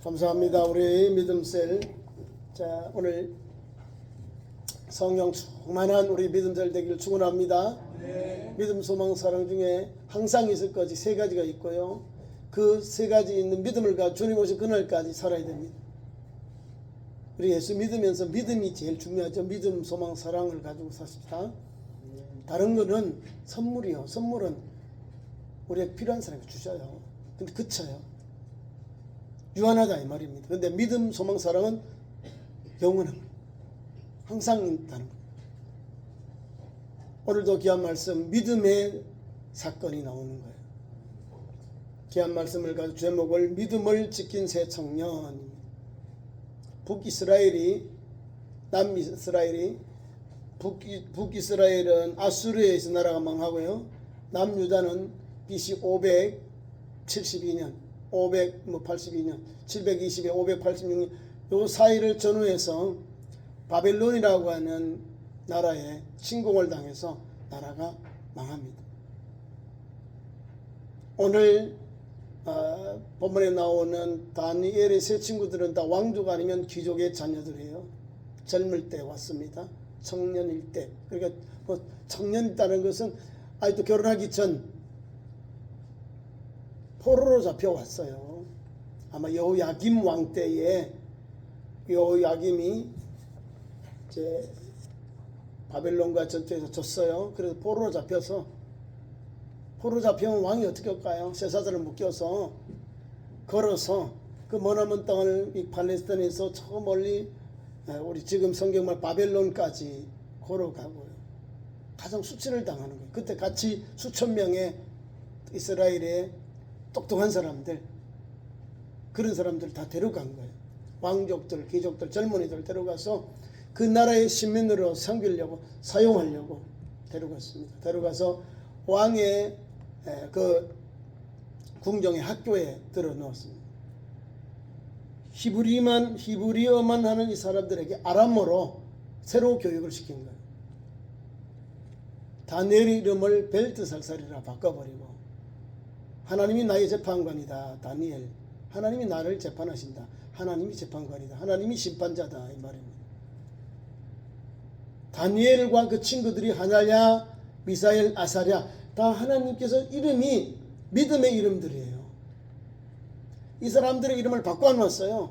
감사합니다. 우리 믿음셀. 자, 오늘 성령 충만한 우리 믿음셀 되기를 축원합니다. 네. 믿음, 소망, 사랑 중에 항상 있을 것이 세 가지가 있고요. 그 세 가지 있는 믿음을 가지고 주님 오신 그날까지 살아야 됩니다. 우리 예수 믿으면서 믿음이 제일 중요하죠. 믿음, 소망, 사랑을 가지고 삽시다. 다른 거는 선물이요. 선물은 우리에게 필요한 사람에게 주셔요. 근데 그쳐요. 유한하다 이 말입니다. 그런데 믿음, 소망, 사랑은 영원한 거예요. 항상 있다는 거예요. 오늘도 귀한 말씀, 믿음의 사건이 나오는 거예요. 귀한 말씀을 가지고 제목을 믿음을 지킨 새 청년입니다. 북이스라엘이 남이스라엘이 북이스라엘은 아수르에서 나라가 망하고요. 남유다는 BC 572년 582년 720에 586년 요 사이를 전후해서 바벨론이라고 하는 나라에 침공을 당해서 나라가 망합니다. 오늘 본문에 나오는 다니엘의 세 친구들은 다 왕족 아니면 귀족의 자녀들이에요. 젊을 때 왔습니다. 청년일 때. 그러니까 뭐 청년이라는 것은 아직도 결혼하기 전 포로로 잡혀왔어요. 아마 여호야김 왕 때에 여호야김이 이제 바벨론과 전투에서 졌어요. 그래서 포로로 잡혀서 포로 잡혀온 왕이 어떻게 할까요? 쇠사슬을 묶여서 걸어서 그 머나먼 땅을 이 팔레스타인에서 저 멀리 우리 지금 성경말 바벨론까지 걸어가고요. 가장 수치를 당하는 거예요. 그때 같이 수천 명의 이스라엘의 똑똑한 사람들, 그런 사람들 다 데려간 거예요. 왕족들, 귀족들, 젊은이들 데려가서 그 나라의 시민으로 섬기려고 사용하려고 데려갔습니다. 데려가서 왕의 그 궁정의 학교에 들어 넣었습니다. 히브리어만 하는 이 사람들에게 아람어로 새로 교육을 시킨 거예요. 다니엘 이름을 벨트살살이라 바꿔버리고, 하나님이 나의 재판관이다. 다니엘, 하나님이 나를 재판하신다. 하나님이 재판관이다. 하나님이 심판자다 이 말입니다. 다니엘과 그 친구들이 하나냐, 미사엘, 아사랴 다 하나님께서 이름이 믿음의 이름들이에요. 이 사람들의 이름을 바꿔놨어요.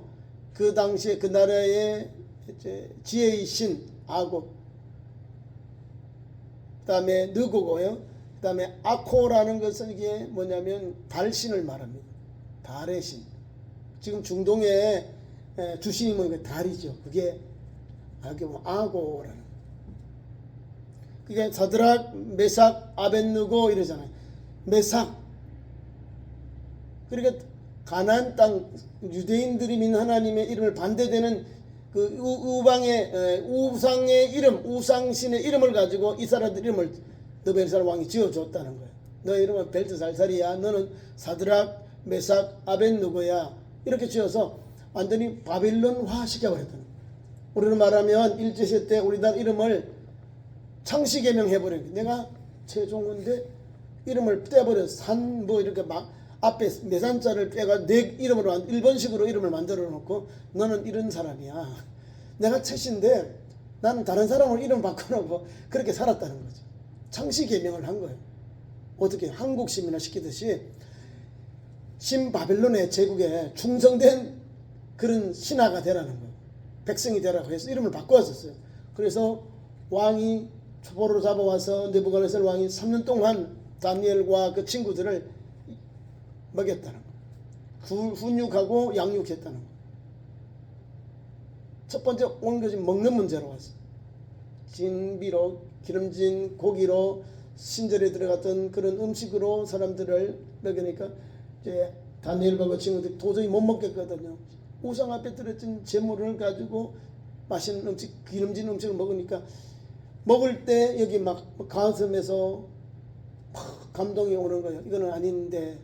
그 당시에 그 나라의 지혜의 신 아고, 그 다음에 느고고요. 그 다음에 아코라는 것은 이게 뭐냐면 달신을 말합니다. 달의 신. 지금 중동에 주신이 뭐니까 달이죠. 그게 아고라는. 그게 사드락, 메삭, 아벳느고 이러잖아요. 메삭. 그러니까 가나안 땅 유대인들이 믿는 하나님의 이름을 반대되는 그 우상의 이름, 우상신의 이름을 가지고 이 사람들 이름을 느부갓네살 왕이 지어줬다는 거예요. 너 이름은 벨트살살이야. 너는 사드락, 메삭, 아벳느고야. 이렇게 지어서 완전히 바빌론화 시켜버렸다는 거예요. 우리는 말하면 일제시대 때 우리나라 이름을 창씨개명 해버린 거예요. 내가 최종훈데 이름을 떼버려서 산 뭐 이렇게 막 앞에 매산자를 빼가 내 이름으로 일본식으로 이름을 만들어 놓고 너는 이런 사람이야. 내가 최씨인데 나는 다른 사람으로 이름 바꿔놓고 그렇게 살았다는 거죠. 창씨개명을 한 거예요. 어떻게 한국 시민화 시키듯이 신바벨론의 제국에 충성된 그런 신하가 되라는 거예요. 백성이 되라고 해서 이름을 바꾸었었어요. 그래서 왕이 포로로 잡아와서 느부갓네살 왕이 3년 동안 다니엘과 그 친구들을 먹였다는 거예요. 훈육하고 양육했다는 거예요. 첫 번째 온 것이 먹는 문제로 왔어요. 진비로 기름진 고기로 신전에 들어갔던 그런 음식으로 사람들을 먹으니까 이제 다니엘과 그 친구들이 도저히 못 먹겠거든요. 우상 앞에 들어진 재물을 가지고 맛있는 음식, 기름진 음식을 먹으니까 먹을 때 여기 막 가슴에서 막 감동이 오는 거예요. 이거는 아닌데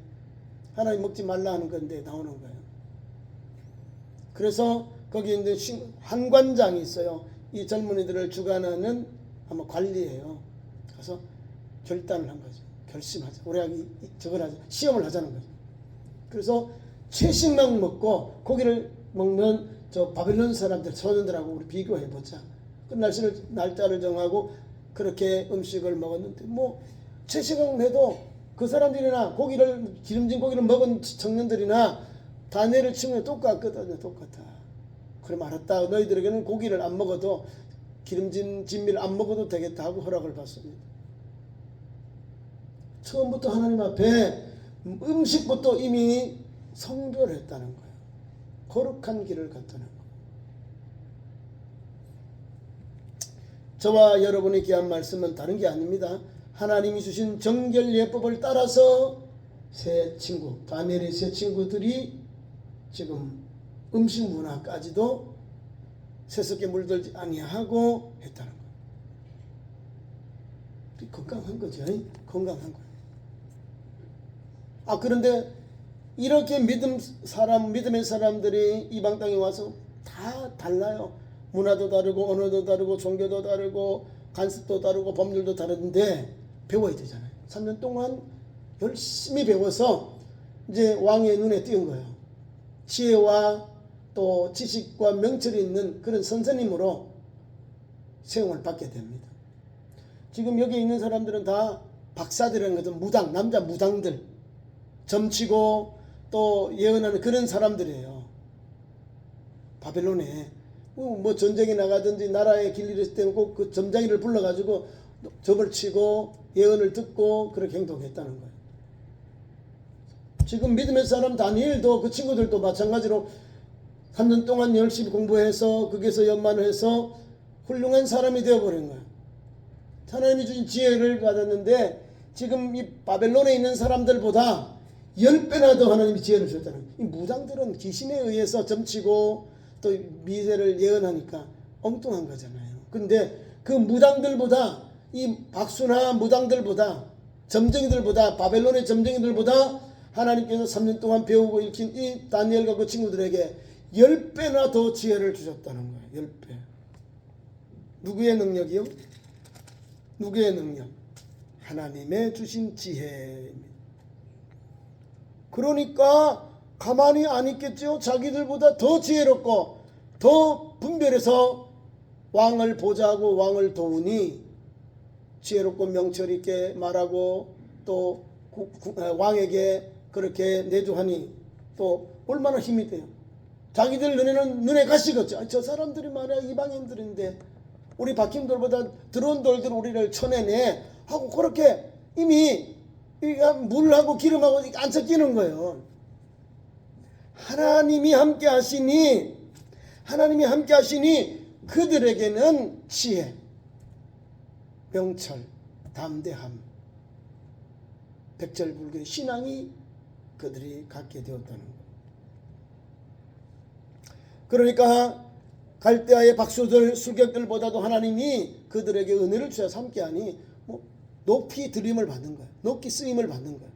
하나님 먹지 말라 하는 건데 나오는 거예요. 그래서 거기 있는 한관장이 있어요. 이 젊은이들을 주관하는 아마 관리예요. 그래서 결단을 한 거죠. 결심하자. 우리가 저걸 하자. 시험을 하자는 거죠. 그래서 채식만 먹고 고기를 먹는 저 바벨론 사람들 소년들하고 우리 비교해 보자. 그 날짜를 정하고 그렇게 음식을 먹었는데 뭐 채식을 해도 그 사람들이나 고기를 기름진 고기를 먹은 청년들이나 다니엘을 치면 똑같거든요. 똑같아. 그럼 알았다. 너희들에게는 고기를 안 먹어도 기름진 진미를 안 먹어도 되겠다 하고 허락을 받습니다. 처음부터 하나님 앞에 음식부터 이미 성별했다는 거예요. 거룩한 길을 갔다는 거예요. 저와 여러분이 귀한 말씀은 다른 게 아닙니다. 하나님이 주신 정결 예법을 따라서 세 친구, 다니엘의 세 친구들이 지금 음식 문화까지도 세습게 물들지 아니하고 했다는 거예요. 건강한 거죠. 건강한 거예요. 그런데 이렇게 믿음의 사람들이 이방 땅에 와서 다 달라요. 문화도 다르고 언어도 다르고 종교도 다르고 관습도 다르고 법률도 다른데 배워야 되잖아요. 3년 동안 열심히 배워서 이제 왕의 눈에 띄운 거예요. 지혜와 또 지식과 명철이 있는 그런 선생님으로 세움을 받게 됩니다. 지금 여기 있는 사람들은 다 박사들이라는 것은 무당, 남자 무당들, 점치고 또 예언하는 그런 사람들이에요. 바벨론에 뭐 전쟁에 나가든지 나라에 길 잃을 때는 꼭 그 점장이를 불러가지고 점을 치고 예언을 듣고 그렇게 행동했다는 거예요. 지금 믿음의 사람 다니엘도 그 친구들도 마찬가지로 3년 동안 열심히 공부해서 거기서 연만해서 훌륭한 사람이 되어버린 거예요. 하나님이 주신 지혜를 받았는데 지금 이 바벨론에 있는 사람들보다 10배나 더 하나님이 지혜를 주셨다는 거예요. 이 무당들은 귀신에 의해서 점치고 또 미래를 예언하니까 엉뚱한 거잖아요. 그런데 그 무당들보다 이 박수나 무당들보다 점쟁이들보다 바벨론의 점쟁이들보다 하나님께서 3년 동안 배우고 읽힌 이 다니엘과 그 친구들에게 10배나 더 지혜를 주셨다는 거예요. 10배. 누구의 능력이요? 누구의 능력? 하나님의 주신 지혜입니다. 그러니까 가만히 안 있겠죠. 자기들보다 더 지혜롭고 더 분별해서 왕을 보좌하고 왕을 도우니 지혜롭고 명철 있게 말하고 또 왕에게 그렇게 내조하니 또 얼마나 힘이 돼요. 자기들 눈에 가시겠죠. 저 사람들이 말이야 이방인들인데 우리 박힘돌보다 더러운 돌들 우리를 쳐내네 하고 그렇게 이미 물하고 기름하고 안 섞이는 거예요. 하나님이 함께 하시니 그들에게는 지혜, 명철, 담대함, 백절불교의 신앙이 그들이 갖게 되었다는 거예요. 그러니까 갈대아의 박수들, 술객들보다도 하나님이 그들에게 은혜를 주셔서 함께하니 높이 들임을 받는 거예요. 높이 쓰임을 받는 거예요.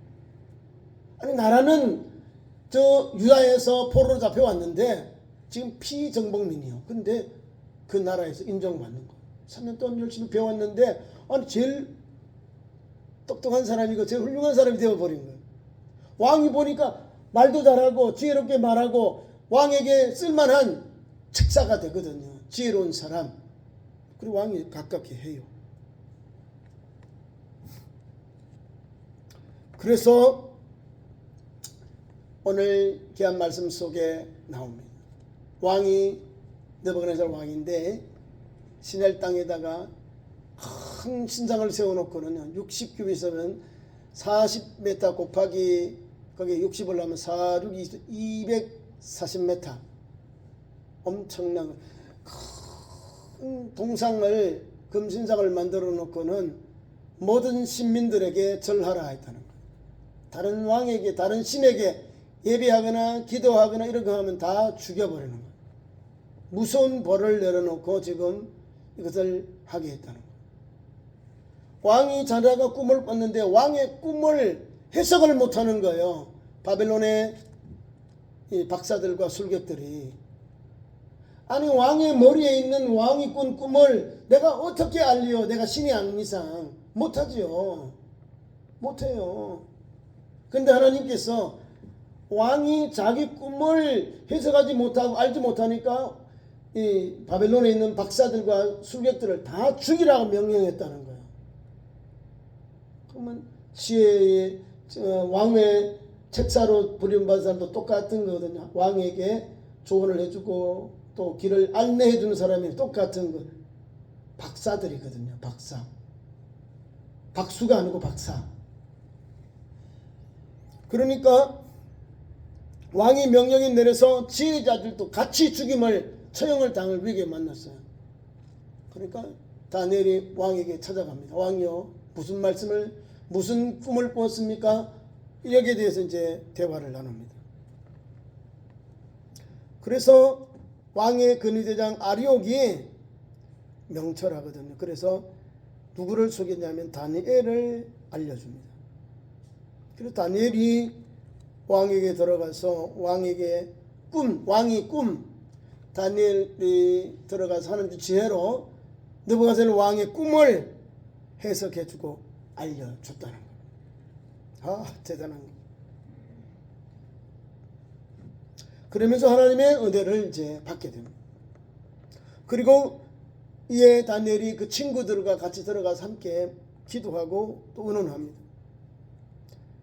아니 나라는 저 유다에서 포로로 잡혀왔는데 지금 피정복민이요. 근데 그 나라에서 인정받는 거예요. 3년 동안 열심히 배웠는데 아니 제일 똑똑한 사람이고 제일 훌륭한 사람이 되어버린 거예요. 왕이 보니까 말도 잘하고 지혜롭게 말하고 왕에게 쓸만한 책사가 되거든요. 지혜로운 사람. 그리고 왕이 가깝게 해요. 그래서 오늘 귀한 말씀 속에 나옵니다. 왕이 느부갓네살 왕인데 시내 땅에다가 큰 신상을 세워놓고는 60규빗이면 40m 곱하기 거기에 60을 하면 240m 엄청난 큰 동상을 금신상을 만들어 놓고는 모든 신민들에게 절하라 했다는 거예요. 다른 왕에게 다른 신에게 예배하거나 기도하거나 이런 거 하면 다 죽여버리는 거예요. 무서운 벌을 내려놓고 지금 이것을 하게 했다는 거예요. 왕이 자다가 꿈을 꿨는데 왕의 꿈을 해석을 못하는 거예요. 바벨론의 이 박사들과 술객들이. 아니 왕의 머리에 있는 왕이 꾼 꿈을 내가 어떻게 알리요? 내가 신이 아닌 이상 못하지요. 못해요. 근데 하나님께서 왕이 자기 꿈을 해석하지 못하고 알지 못하니까 이 바벨론에 있는 박사들과 술객들을 다 죽이라고 명령했다는 거예요. 그러면 지혜의 왕의 책사로 부림받은 사람도 똑같은 거거든요. 왕에게 조언을 해주고 또 길을 안내해주는 사람이 똑같은 거. 박사들이거든요. 박사. 박수가 아니고 박사. 그러니까 왕이 명령이 내려서 지혜자들도 같이 죽임을 처형을 당할 위기에 만났어요. 그러니까 다니엘이 왕에게 찾아갑니다. 왕이요, 무슨 꿈을 꾸었습니까? 여기에 대해서 이제 대화를 나눕니다. 그래서 왕의 근위대장 아리옥이 명철하거든요. 그래서 누구를 속였냐면 다니엘을 알려줍니다. 그래서 다니엘이 왕에게 들어가서 왕에게 왕이 다니엘이 들어가서 하는 지혜로 느부갓네살 왕의 꿈을 해석해주고 알려줬다는 거예요. 아, 대단한 거. 그러면서 하나님의 은혜를 이제 받게 됩니다. 그리고 이에 다니엘이 그 친구들과 같이 들어가서 함께 기도하고 또 의논합니다.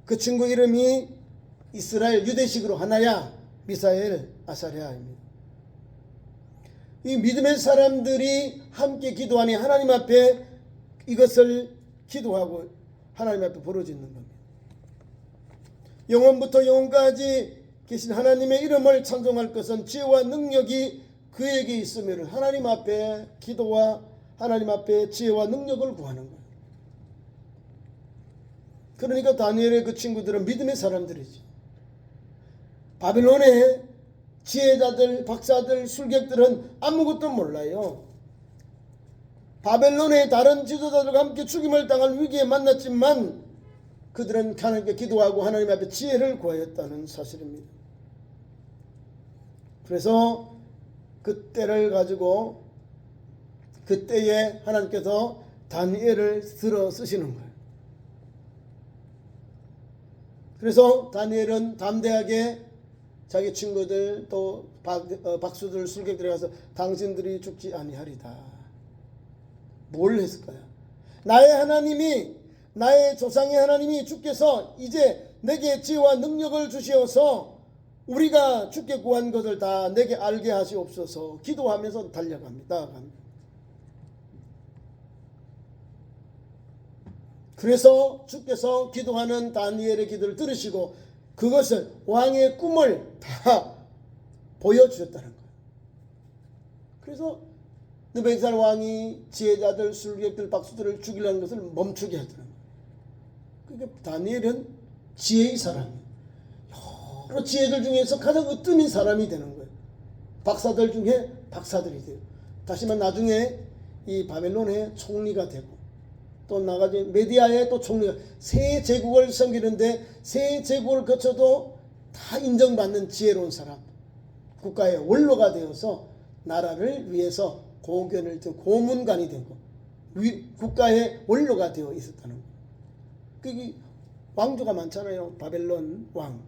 그 친구 이름이 이스라엘 유대식으로 하나야, 미사엘, 아사랴입니다. 이 믿음의 사람들이 함께 기도하니 하나님 앞에 이것을 기도하고 하나님 앞에 부르짖는 겁니다. 영원부터 영원까지 계신 하나님의 이름을 찬송할 것은 지혜와 능력이 그에게 있으면 하나님 앞에 기도와 하나님 앞에 지혜와 능력을 구하는 거예요. 그러니까 다니엘의 그 친구들은 믿음의 사람들이죠. 바벨론의 지혜자들, 박사들, 술객들은 아무것도 몰라요. 바벨론의 다른 지도자들과 함께 죽임을 당할 위기에 만났지만 그들은 하나님께 기도하고 하나님 앞에 지혜를 구하였다는 사실입니다. 그래서 그때를 가지고 그때에 하나님께서 다니엘을 들어 쓰시는 거예요. 그래서 다니엘은 담대하게 자기 친구들 또 박수들 술객들에 가서 당신들이 죽지 아니하리다. 뭘 했을까요? 나의 하나님이, 나의 조상의 하나님이 주께서 이제 내게 지혜와 능력을 주시어서 우리가 주께 구한 것을 다 내게 알게 하시옵소서. 기도하면서 나아갑니다. 그래서 주께서 기도하는 다니엘의 기도를 들으시고 그것을 왕의 꿈을 다 보여주셨다는 거예요. 그래서 느부갓네살 왕이 지혜자들, 술객들, 박수들을 죽이려는 것을 멈추게 하더라고요. 그러니까 다니엘은 지혜의 사람이에요. 여러 지혜들 중에서 가장 으뜸인 사람이 되는 거예요. 박사들 중에 박사들이 돼요. 다시 말해 나중에 이 바벨론의 총리가 되고 또 나가지 메디아의 또 총리가, 세 제국을 섬기는데 세 제국을 거쳐도 다 인정받는 지혜로운 사람, 국가의 원로가 되어서 나라를 위해서 고견을 든 고문관이 되고 국가의 원로가 되어 있었다는 거예요. 그 왕조가 많잖아요. 바벨론 왕,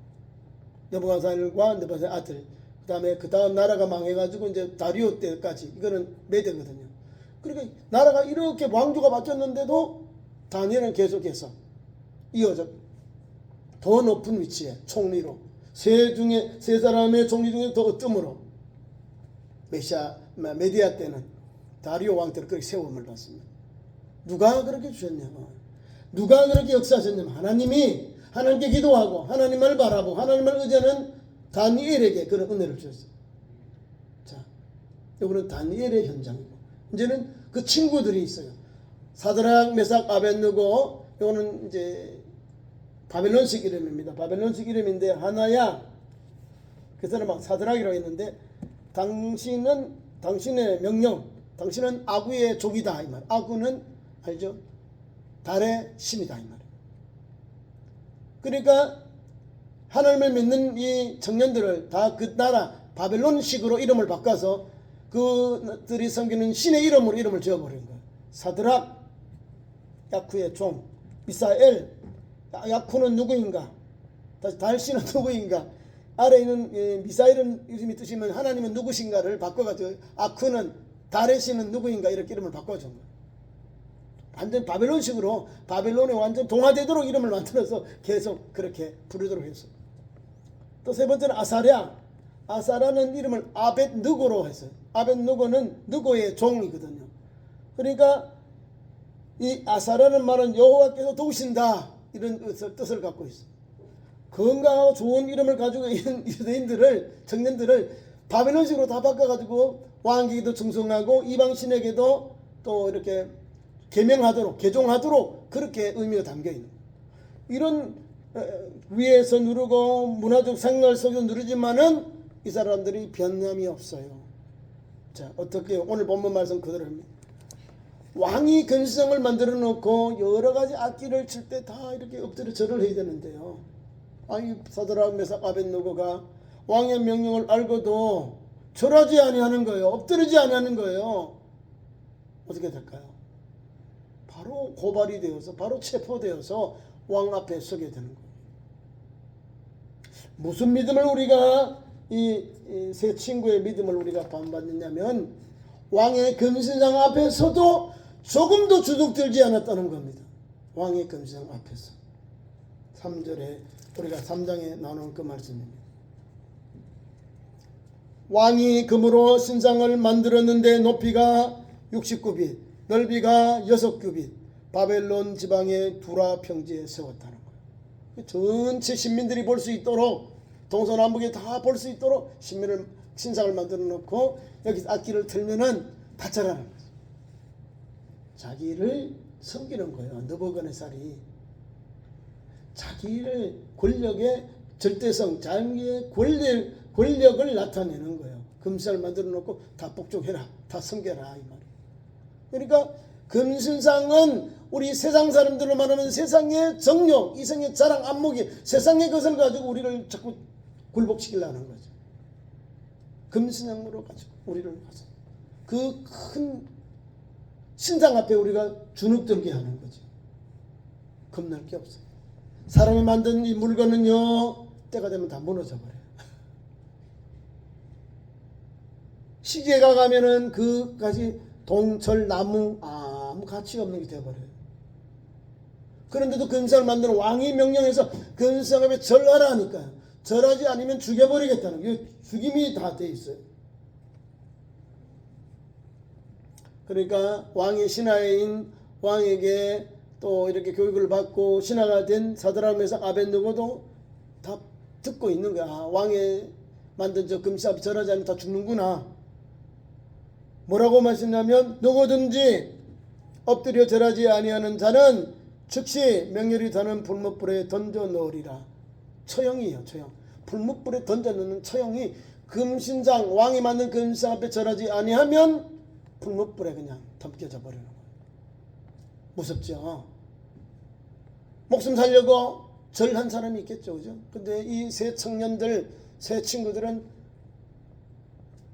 느부갓네살과 느부갓네살 아들, 그 다음 나라가 망해가지고 이제 다리오 때까지, 이거는 메대거든요. 그러니까 나라가 이렇게 왕조가 바뀌었는데도 다니엘은 계속해서 이어져 더 높은 위치에 총리로, 세 사람의 총리 중에 더 으뜸으로 메디아 때는 다리오 왕 때를 그렇게 세움을 받습니다. 누가 그렇게 주셨냐면, 누가 그렇게 역사하셨냐면 하나님이, 하나님께 기도하고 하나님을 바라보고 하나님을 의지하는 다니엘에게 그런 은혜를 주셨어요. 자, 이거는 다니엘의 현장이고, 이제는 그 친구들이 있어요. 사드락, 메삭, 아벳느고, 이거는 이제 바벨론식 이름입니다. 바벨론식 이름인데 하나야, 그 사람 사드락이라고 했는데, 당신의 명령, 당신은 아구의 족이다 이 말. 아구는 알죠? 달의 신이다 이 말. 그러니까 하나님을 믿는 이 청년들을 다 그 나라 바벨론식으로 이름을 바꿔서 그들이 섬기는 신의 이름으로 이름을 지어버린 거예요. 사드락, 야쿠의 종, 미사엘, 야쿠는 누구인가? 다시 달신은 누구인가? 아래 있는 미사일은 이름이 뜻이면 하나님은 누구신가를 바꿔가지고 아크는 달의 신은 누구인가 이렇게 이름을 바꿔준 거예요. 완전 바벨론식으로 바벨론에 완전 동화되도록 이름을 만들어서 계속 그렇게 부르도록 했어요. 또 세 번째는 아사랴. 아사라는 이름을 아벳느고로 했어요. 아벳느고는 느고의 종이거든요. 그러니까 이 아사라는 말은 여호와께서 도우신다 이런 뜻을 갖고 있어요. 건강하고 좋은 이름을 가지고 있는 유대인들을 청년들을 바벨론식으로 다 바꿔가지고 왕에게도 충성하고 이방신에게도 또 이렇게 계명하도록 개종하도록 그렇게 의미가 담겨 있는 이런 위에서 누르고 문화적 생활 속에서 누르지만은 이 사람들이 변함이 없어요. 자, 어떻게 오늘 본문 말씀 그대로입니다. 왕이 금시장을 만들어 놓고 여러 가지 악기를 칠 때 다 이렇게 엎드려 절을 해야 되는데요. 아니 사드락 메삭 아벳느고가 왕의 명령을 알고도 절하지 아니하는 거예요. 엎드리지 아니하는 거예요. 어떻게 될까요? 바로 고발이 되어서 바로 체포되어서 왕 앞에 서게 되는 거예요. 무슨 믿음을 우리가 이 세 친구의 믿음을 우리가 반받느냐면 왕의 금신상 앞에서도 조금도 주눅들지 않았다는 겁니다. 왕의 금신상 앞에서 3절에 우리가 3장에 나오는 그 말씀입니다. 왕이 금으로 신상을 만들었는데 높이가 69빛 넓이가 6규빗 바벨론 지방의 두라 평지에 세웠다는 거예요. 전체 신민들이 볼 수 있도록 동서남북에 다 볼 수 있도록 신상을 만들어 놓고 여기 악기를 틀면은 다 절하는 거죠. 자기를 섬기는 거예요. 느부갓네살이 자기를 권력의 절대성, 자기의 권력을 나타내는 거예요. 금신상을 만들어 놓고 다 복종해라, 다 섬겨라 이 말이에요. 그러니까 금신상은 우리 세상 사람들로 말하면 세상의 정욕, 이성의 자랑, 안목이 세상의 것을 가지고 우리를 자꾸 굴복시키려는 거죠. 금신상으로 가지고 우리를 가서 그 큰 신상 앞에 우리가 주눅들게 하는 거죠. 겁날 게 없어요. 사람이 만든 이 물건은요 때가 되면 다 무너져 버려요. 시계가 가면은 그까지 동철 나무 아무 가치가 없는 게 되어버려요. 그런데도 금상을 만드는 왕이 명령해서 금상 앞에 절하라 하니까요. 절하지 않으면 죽여버리겠다는 게 죽임이 다 돼 있어요. 그러니까 왕의 신하인 왕에게 또 이렇게 교육을 받고 신하가 된 사드락 메삭 아벳느고도 다 듣고 있는 거야. 아, 왕의 만든 저 금상 앞에 절하지 않으면 다 죽는구나. 뭐라고 말씀하냐면 누구든지 엎드려 절하지 아니하는 자는 즉시 명렬히 타는 불못불에 던져 넣으리라. 처형이에요. 처형. 불못불에 던져 넣는 처형이 금신상 왕이 만든 금신상 앞에 절하지 아니하면 불못불에 그냥 덤겨져 버리는 거예요. 무섭죠. 목숨 살려고 절한 사람이 있겠죠. 그죠? 근데 이 세 청년들 세 친구들은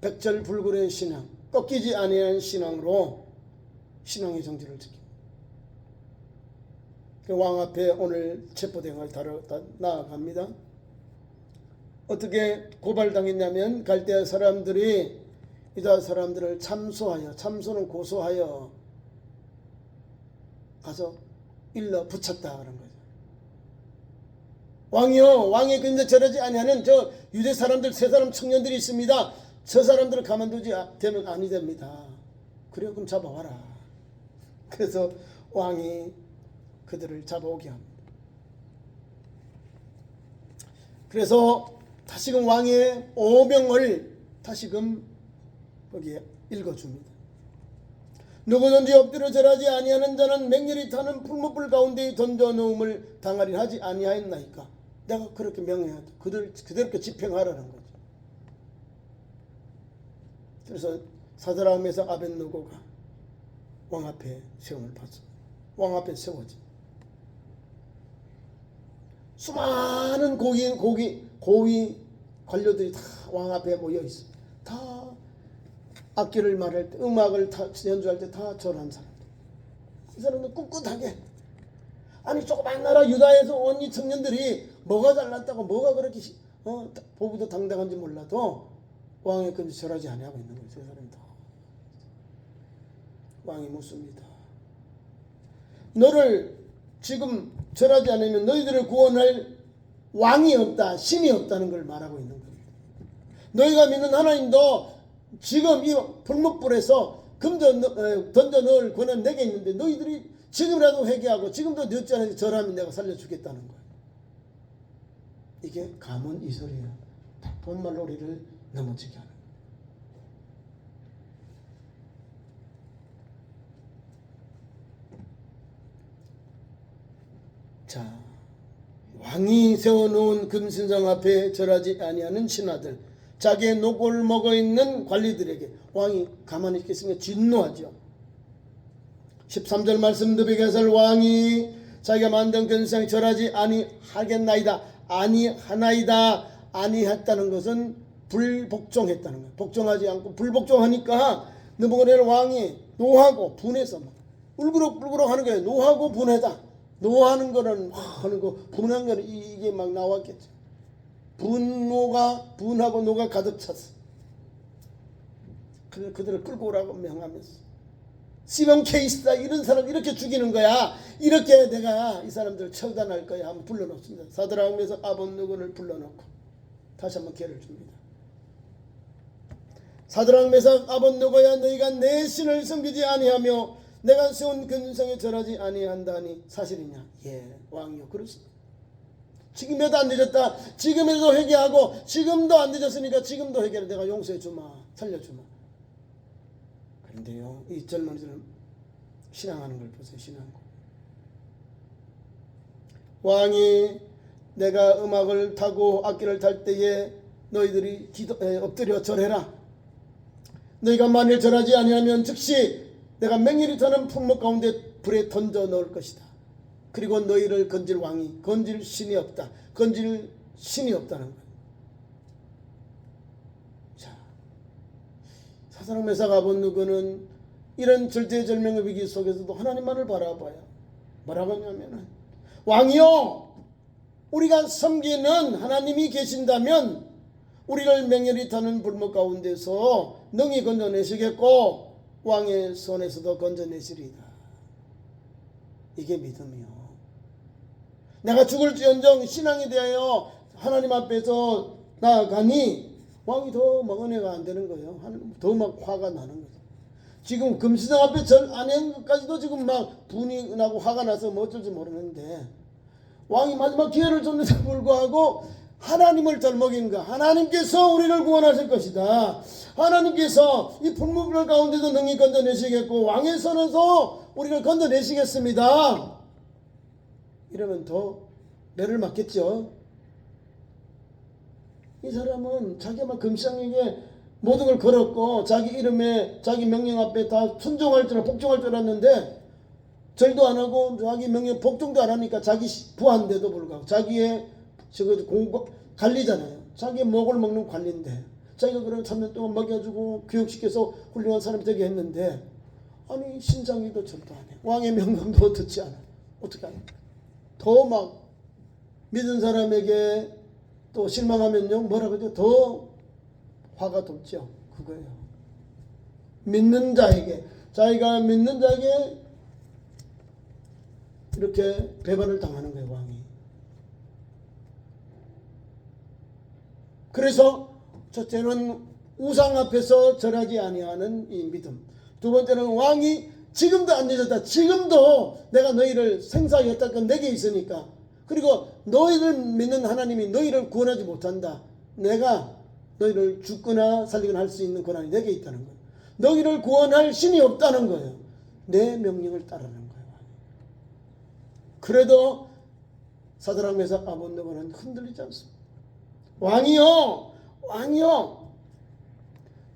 백절불굴의 신앙 꺾이지 아니하는 신앙으로 신앙의 정지를 지킵니다. 왕 앞에 오늘 체포대행을 나아갑니다. 어떻게 고발당했냐면 갈대아 사람들이 유다 사람들을 참소하여 참소는 고소하여 가서 일러 붙였다 그런 거죠. 왕이요 왕의 근데 절하지 아니하는 저 유대 사람들 세 사람 청년들이 있습니다. 저 사람들을 가만두지 되면 아니 됩니다. 그래 그럼 잡아와라. 그래서 왕이 그들을 잡아오게 합니다. 그래서 다시금 왕의 오명을 다시금 거기에 읽어줍니다. 누구든지 엎드려 절하지 아니하는 자는 맹렬히 타는 풀무불 가운데 던져 넣음을 당하리 하지 아니하였나이까. 내가 그렇게 명령하다. 그대로 집행하라는 거죠. 그래서 사드락 메삭 아벳느고가 왕 앞에 시험을 받죠. 왕 앞에 세워지. 수많은 고위 관료들이 다 왕 앞에 모여 있어. 다 악기를 말할 때, 음악을 연주할 때 다 절한 사람들. 이 사람들 꿋꿋하게. 아니 조그만 나라 유다에서 온 이 청년들이 뭐가 잘났다고, 뭐가 그렇게 보부도 당당한지 몰라도 왕의 금지 절하지 아니하고 있는 거예요. 세 사람이 다. 왕이 묻습니다. 너를 지금 절하지 않으면 너희들을 구원할 왕이 없다, 신이 없다는 걸 말하고 있는 겁니다. 너희가 믿는 하나님도 지금 이 불목불에서 던져 넣을 권한 내게 있는데 너희들이 지금이라도 회개하고 지금도 늦지 않은데 절하면 내가 살려주겠다는 거예요. 이게 가문이설이에요. 본말로 우리를 넘어지게 하는 거예요. 자, 왕이 세워놓은 금신상 앞에 절하지 아니하는 신하들, 자기의 녹을 먹어 있는 관리들에게 왕이 가만히 있겠으면 진노하죠. 13절 말씀 느부갓네살 왕이 자기가 만든 금신상에 절하지 아니하겠나이다, 아니하나이다, 아니했다는 것은 불복종했다는 거예요. 복종하지 않고 불복종하니까 느부갓네살 왕이 노하고 분해서 막 울그럭울그럭 하는 거예요. 노하고 분해다. 노하는 거는 하는 거, 분한 거는 이게 막 나왔겠죠. 분하고 노가 가득 찼어. 그래서 그들을 끌고 오라고 명하면서 시몬 케이스다, 이런 사람 이렇게 죽이는 거야, 이렇게 내가 이 사람들을 처단할 거야 한번 불러놓습니다. 사드락 메삭 아벳느고를 불러놓고 다시 한번 기회를 줍니다. 사드락 메삭 아벳느고야, 너희가 내 신을 섬기지 아니하며 내가 세운 금신상에 절하지 아니한다니 사실이냐? 예, 왕이요, 그렇습니다. 지금에도 안 늦었다. 지금에도 회개하고 지금도 안 늦었으니까 지금도 회개를 내가 용서해 주마, 살려주마. 그런데요, 이 젊은이들은 신앙하는 걸 보세요. 신앙. 왕이 내가 음악을 타고 악기를 탈 때에 너희들이 엎드려 절해라. 너희가 만일 절하지 아니하면 즉시 내가 맹렬히 타는 품목 가운데 불에 던져 넣을 것이다. 그리고 너희를 건질 왕이, 건질 신이 없다. 건질 신이 없다는 거예요. 자, 사드락 메삭 아벳느고는 이런 절대절명의 위기 속에서도 하나님만을 바라봐요. 뭐라고 하냐면은, 왕이요, 우리가 섬기는 하나님이 계신다면 우리를 맹렬히 타는 불목 가운데서 능히 건져내시겠고 왕의 손에서도 건져내시리다. 이게 믿음이요. 내가 죽을지언정 신앙에 대하여 하나님 앞에서 나아가니 왕이 더 멍은혜가 안 되는 거예요. 더 막 화가 나는 거죠. 지금 금신상 앞에 절 안 한 것까지도 지금 막 분이 나고 화가 나서 뭐 어쩔지 모르는데, 왕이 마지막 기회를 줬는데도 불구하고 하나님을 덜먹이는 거. 하나님께서 우리를 구원하실 것이다. 하나님께서 이 불무불 가운데도 능히 건져내시겠고 왕의 손에서 우리를 건져내시겠습니다. 이러면 더 매를 맞겠죠. 이 사람은 자기가 금신상에게 모든 걸 걸었고 자기 이름에 자기 명령 앞에 다 순종할 줄, 복종할 줄 알았는데 절도 안 하고 자기 명령 복종도 안 하니까 자기 부한데도 불구하고 자기의 관리잖아요. 자기의 목을 먹는 관리인데 자기가 그런 3년 동안 먹여주고 교육시켜서 훌륭한 사람이 되게 했는데, 아니 신장이도 절도 안 해. 왕의 명령도 듣지 않아. 어떻게 하냐. 더 막 믿은 사람에게 또 실망하면요 뭐라 그러죠? 더 화가 돋죠. 그거예요. 믿는 자에게, 자기가 믿는 자에게 이렇게 배반을 당하는 거예요, 왕이. 그래서 첫째는 우상 앞에서 절하지 아니하는 이 믿음. 두 번째는 왕이 지금도 안 늦었다. 지금도 내가 너희를 생사였다. 건 내게 있으니까. 그리고 너희를 믿는 하나님이 너희를 구원하지 못한다. 내가 너희를 죽거나 살리거나 할 수 있는 권한이 내게 있다는 거예요. 너희를 구원할 신이 없다는 거예요. 내 명령을 따르는 거예요. 그래도 사드락 메삭 아벳느고는 흔들리지 않습니다. 왕이요, 왕이요,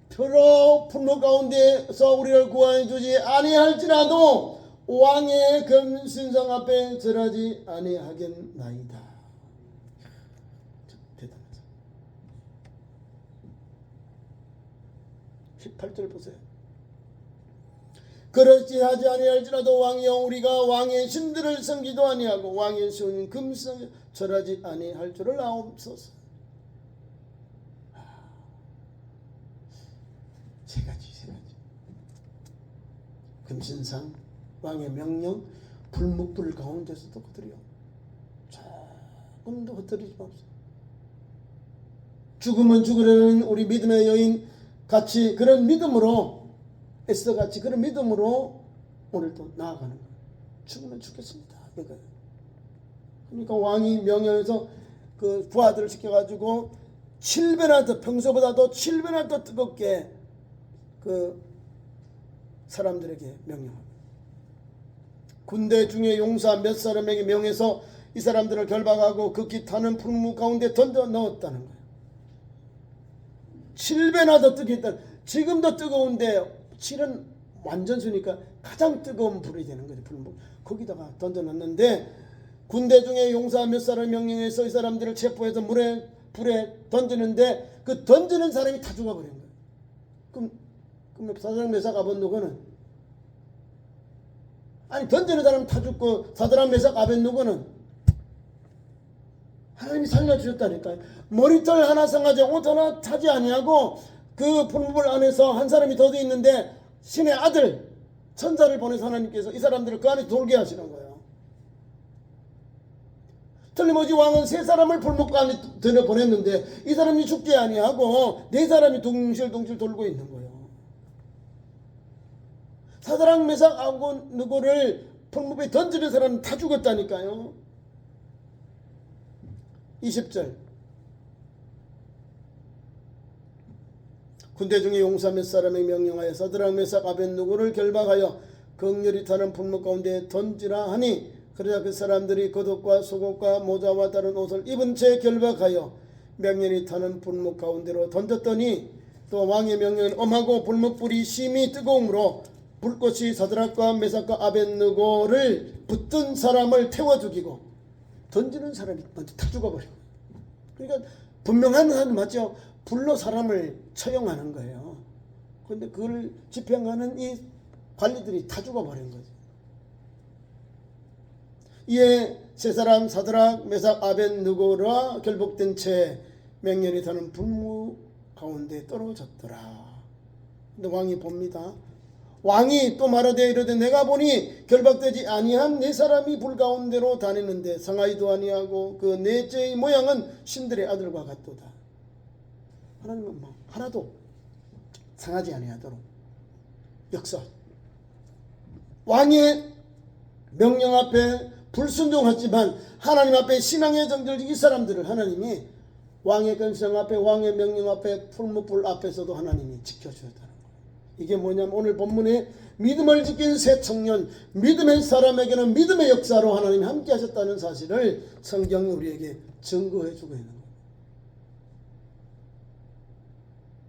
표로 풍로 가운데서 우리를 구원해 주지 아니할지라도 왕의 금신상 앞에 절하지 아니하겠나이다. 대단하죠. 18절 보세요. 그렇지 하지 아니할지라도 왕이여, 우리가 왕의 신들을 섬기도 아니하고 왕의 세운 금신상에 절하지 아니할 줄을 아옵소서. 세 가지. 금신상, 왕의 명령, 불묵불 가운데서도 그들이요 조금도 흩어지지 맙시다. 죽으면 죽으려는 우리 믿음의 여인 같이 그런 믿음으로 에스더같이 그런 믿음으로 오늘도 나아가는 거예요. 죽으면 죽겠습니다. 그러니까 왕이 명령해서 그 부하들을 시켜가지고 7배나 더 평소보다도 7배나 더 뜨겁게 그 사람들에게 명령합니다. 군대 중에 용사 몇 사람에게 명해서 이 사람들을 결박하고 극히 타는 풀무 가운데 던져 넣었다는 거예요. 7배나 더 뜨겠다. 지금도 뜨거운데 7은 완전수니까 가장 뜨거운 불이 되는 거죠. 풀무. 거기다가 던져 넣었는데 군대 중에 용사 몇 사람을 명령해서 이 사람들을 체포해서 불에 던지는데 그 던지는 사람이 다 죽어버린 거예요. 그럼 사드락 메삭 아벳느고는 아니 던지는 사람 다 죽고 사드락 메삭 아벳느고는 하나님이 살려주셨다니까요. 머리털 하나 상하지 옷 하나 타지 아니하고 그 풀무불 안에서 한 사람이 더 있는데 신의 아들 천사를 보내서 하나님께서 이 사람들을 그 안에 돌게 하시는 거예요. 틀림없이 왕은 세 사람을 불목 안에 들여 보냈는데 이 사람이 죽지 아니하고 네 사람이 둥실둥실 돌고 있는 거예요. 사드락 메삭 아벳느고를 풀무불에 던지는 사람은 다 죽었다니까요. 20절 군대 중에 용사 몇 사람의 명령하여 사드락 메삭 아벳느고를 결박하여 극렬히 타는 풀무 가운데 던지라 하니 그러자 그 사람들이 겉옷과 속옷과 모자와 다른 옷을 입은 채 결박하여 명렬히 타는 풀무 가운데로 던졌더니 또 왕의 명령은 엄하고 불목불이 심히 뜨거움으로 불꽃이 사드락과 메삭과 아벳느고를 붙든 사람을 태워 죽이고 던지는 사람이 먼저 다 죽어버리고. 그러니까 분명한 한 맞죠. 불로 사람을 처형하는 거예요. 그런데 그걸 집행하는 이 관리들이 다 죽어버린 거죠. 이에 세 사람 사드락 메삭 아벳느고라 결복된 채 맹렬히 타는 불무 가운데 떨어졌더라. 근데 왕이 봅니다. 왕이 또 말하되 이르되 내가 보니 결박되지 아니한 네 사람이 불 가운데로 다니는데 상하이도 아니하고 그 넷째의 모양은 신들의 아들과 같도다. 하나님은 뭐 하나도 상하지 아니하도록 역사. 왕의 명령 앞에 불순종하지만 하나님 앞에 신앙의 정절 이 사람들을 하나님이 왕의 권성 앞에 왕의 명령 앞에 풀무불 앞에서도 하나님이 지켜주었다는 거예요. 이게 뭐냐면 오늘 본문에 믿음을 지킨 새 청년, 믿음의 사람에게는 믿음의 역사로 하나님이 함께 하셨다는 사실을 성경이 우리에게 증거해 주고 있는 거예요.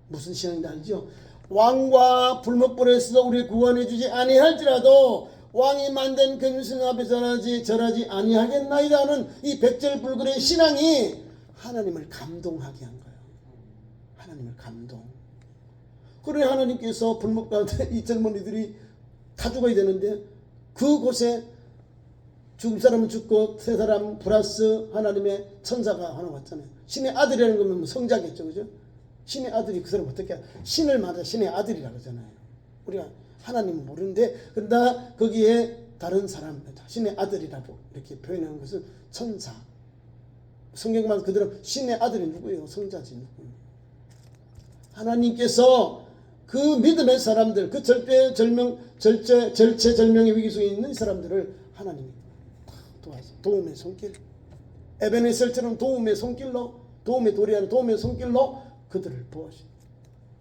무슨 신앙인지 알죠? 왕과 불목불에서 우리 구원해 주지 아니할지라도 왕이 만든 금신 앞에 절하지 아니하겠나이다는 이 백절불굴의 신앙이 하나님을 감동하게 한 거예요. 하나님을 감동. 그래 하나님께서 불목 가운데 이 젊은이들이 다 죽어야 되는데 그곳에 죽은 사람은 죽고 세 사람 플러스 하나님의 천사가 하나 왔잖아요. 신의 아들이라는 거면 성자겠죠, 그죠? 신의 아들이 그 사람 어떻게 신을 맞아 신의 아들이라고 하잖아요. 우리가 하나님은 모르는데 그러나 거기에 다른 사람 신의 아들이라고 이렇게 표현하는 것은 천사. 성경만 그대로 신의 아들이 누구예요? 성자지 누구예요? 하나님께서 그 믿음의 사람들, 그 절체절명의 위기 속에 있는 사람들을 하나님이 도와서 도움의 손길, 에베네셀처럼 도움의 손길로, 도움의 도리하는 도움의 손길로 그들을 도와주시고.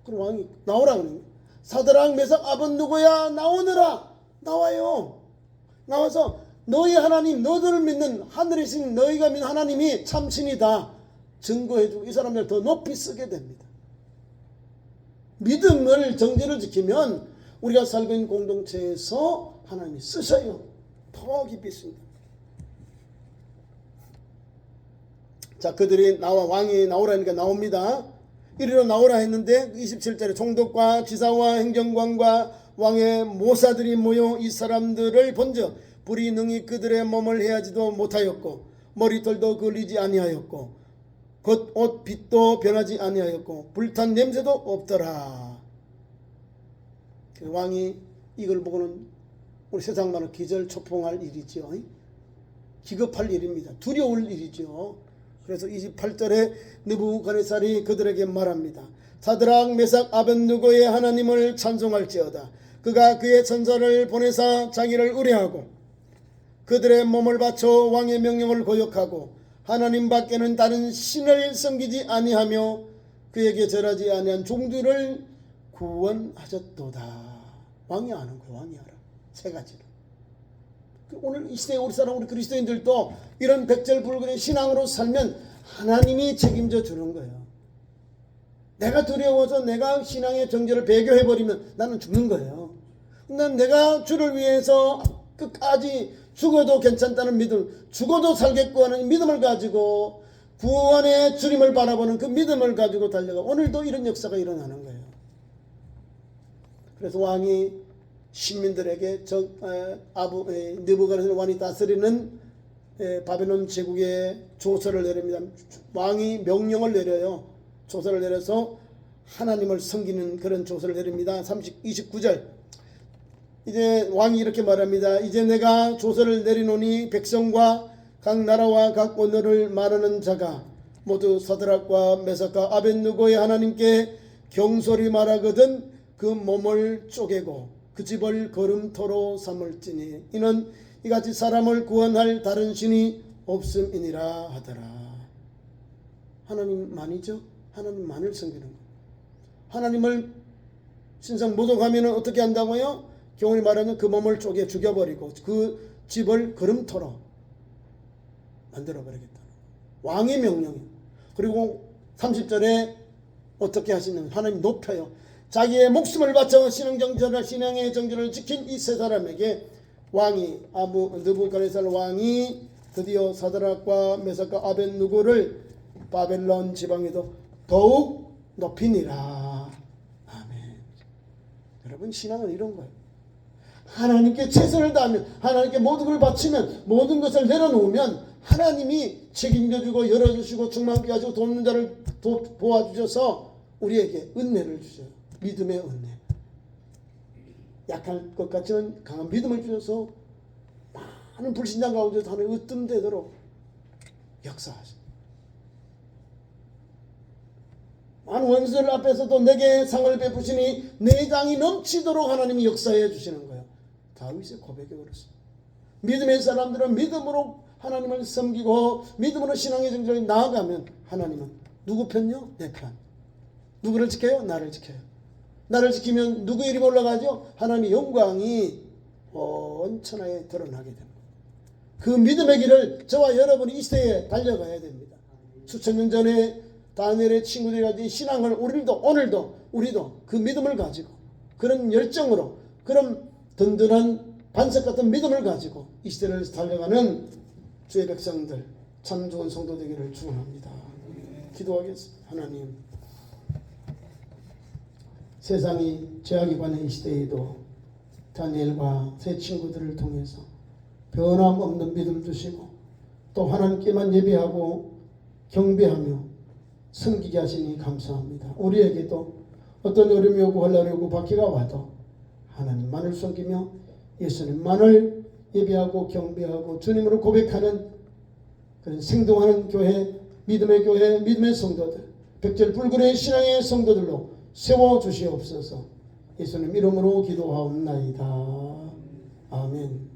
그럼 왕이 나오라 그러는 거예요. 사드락 메삭 아벳느고야 나오너라. 나와요. 나와서 너희 하나님, 너희를 믿는 하늘이신 너희가 믿는 하나님이 참신이다 증거해주고 이 사람들 더 높이 쓰게 됩니다. 믿음을 정죄를 지키면 우리가 살고 있는 공동체에서 하나님이 쓰셔요. 더 깊이 씁니다. 자, 그들이 왕이 나오라니까 나옵니다. 이리로 나오라 했는데 27절에 총독과 지사와 행정관과 왕의 모사들이 모여 이 사람들을 본즉 불이 능히 그들의 몸을 해하지도 못하였고 머리털도 걸리지 아니하였고 겉옷 빛도 변하지 아니하였고 불탄 냄새도 없더라. 왕이 이걸 보고는 우리 세상만은 기절초풍할 일이죠. 기겁할 일입니다. 두려울 일이죠. 그래서 28절에 느부갓네살이 그들에게 말합니다. 사드락 메삭 아벳느고의 하나님을 찬송할지어다. 그가 그의 천사를 보내사 자기를 의뢰하고 그들의 몸을 바쳐 왕의 명령을 거역하고 하나님 밖에는 다른 신을 섬기지 아니하며 그에게 절하지 아니한 종들을 구원하셨도다. 왕이 아는 거예요. 왕이 알아. 세 가지를. 오늘 이 시대에 우리 사람 우리 그리스도인들도 이런 백절불급의 신앙으로 살면 하나님이 책임져 주는 거예요. 내가 두려워서 내가 신앙의 정죄를 배교해버리면 나는 죽는 거예요. 난 내가 주를 위해서 끝까지 죽어도 괜찮다는 믿음, 죽어도 살겠고 하는 믿음을 가지고 구원의 주님을 바라보는 그 믿음을 가지고 달려가. 오늘도 이런 역사가 일어나는 거예요. 그래서 왕이 신민들에게 느부갓네살 왕이 다스리는 바벨론 제국의 조서를 내립니다. 왕이 명령을 내려요. 조서를 내려서 하나님을 섬기는 그런 조서를 내립니다. 29절 이제 왕이 이렇게 말합니다. 이제 내가 조서를 내리노니 백성과 각 나라와 각 언어를 말하는 자가 모두 사드락과 메삭과 아벳느고의 하나님께 경솔히 말하거든 그 몸을 쪼개고 그 집을 걸음토로 삼을지니 이는 이같이 사람을 구원할 다른 신이 없음이니라 하더라. 하나님만이죠. 하나님만을 섬기는 것. 하나님을 신상 모독하면 어떻게 한다고요? 경훈이 말하면 그 몸을 쪼개 죽여버리고 그 집을 걸음토로 만들어버리겠다. 왕의 명령이에요. 그리고 30절에 어떻게 하시냐면 하나님 높여요. 자기의 목숨을 바쳐 신앙의 정절을 지킨 이 세 사람에게 왕이 느부갓네살 왕이 드디어 사드락과 메삭과 아벳느고를 바벨론 지방에도 더욱 높이니라. 아멘. 여러분 신앙은 이런 거예요. 하나님께 최선을 다하면 하나님께 모든 걸 바치면 모든 것을 내려놓으면 하나님이 책임져주고 열어주시고 충만케 하시고 돕는 자를 도와주셔서 우리에게 은혜를 주셔요. 믿음의 은혜. 약할 것 같지만 강한 믿음을 주셔서 많은 불신자 가운데서 하나님 으뜸되도록 역사하십니다. 많은 원수들 앞에서도 내게 상을 베푸시니 내 장이 넘치도록 하나님이 역사해 주시는 거예요. 다윗의 고백이 그렇습니다. 믿음의 사람들은 믿음으로 하나님을 섬기고 믿음으로 신앙의 정절에 나아가면 하나님은 누구 편요? 내 편. 누구를 지켜요? 나를 지켜요. 나를 지키면 누구 이름이 올라가죠? 하나님의 영광이 온 천하에 드러나게 됩니다. 그 믿음의 길을 저와 여러분이 이 시대에 달려가야 됩니다. 수천 년 전에 다니엘의 친구들이 가진 신앙을 오늘도 우리도 그 믿음을 가지고 그런 열정으로 그런 든든한 반석 같은 믿음을 가지고 이 시대를 달려가는 주의 백성들 참 좋은 성도 되기를 축원합니다. 기도하겠습니다. 하나님, 세상이 죄악이 관한 이 시대에도 다니엘과 새 친구들을 통해서 변함없는 믿음 주시고 또 하나님께만 예배하고 경배하며 섬기게 하시니 감사합니다. 우리에게도 어떤 어려움이 오고 혼란이 오고 박해가 와도 하나님만을 섬기며 예수님만을 예배하고 경배하고 주님으로 고백하는 그런 생동하는 교회, 믿음의 성도들, 백절불굴의 신앙의 성도들로 세워주시옵소서. 예수님 이름으로 기도하옵나이다. 아멘.